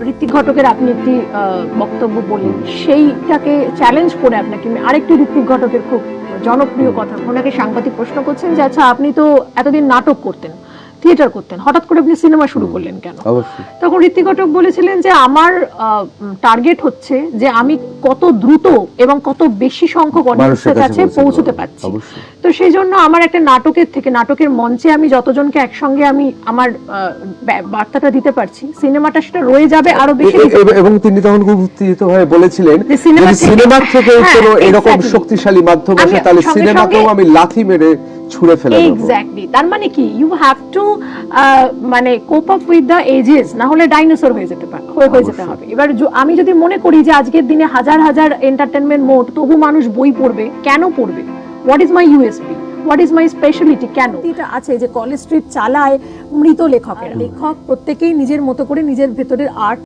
ঋত্বিক ঘটকের আপনি একটি বক্তব্য বললেন, সেইটাকে চ্যালেঞ্জ করে আপনাকে আরেকটি ঋত্বিক ঘটকের খুব জনপ্রিয় কথা, ওনাকে সাংবাদিক প্রশ্ন করছেন যে আচ্ছা আপনি তো এতদিন নাটক করতেন, থিয়েটার করতেন, হঠাৎ করে আপনি সিনেমা শুরু করলেন কেন? তখন ঋত্বিক ঘটক বলেছিলেন যে আমার টার্গেট হচ্ছে যে আমি কত দ্রুত এবং কত বেশি সংখ্যক অডিয়েন্সের কাছে পৌঁছতে পারছি। তো সেই জন্য আমার একটা নাটকের মঞ্চে আমি যতজনকে একসঙ্গে আমি আমার বার্তাটা দিতে পারছি, সিনেমাটা সেটা রয়ে যাবে আরো বেশি। এবং তিনি তখন খুব উত্তেজিতভাবে বলেছিলেন যে সিনেমা থেকে কোনো এরকম শক্তিশালী মাধ্যম আছে তাহলে সিনেমাকেও আমি লাথি মেরে ছুঁড়ে ফেলে দেব। এক্স্যাক্টলি, তার মানে কি ইউ হ্যাভ টু মানে cope up with the edges, না হলে ডাইনোসর হয়ে যেতে হবে। এবার আমি যদি মনে করি যে আজকের দিনে হাজার হাজার এন্টারটেইনমেন্ট মোড, তবু মানুষ বই পড়বে, কেন পড়বে? What is my USP, what is my speciality? কেন এটা আছে যে কলেজ স্ট্রিট চালায় মৃত লেখকেরা, লেখক প্রত্যেকেই নিজের মতো করে নিজের ভেতরের আর্ট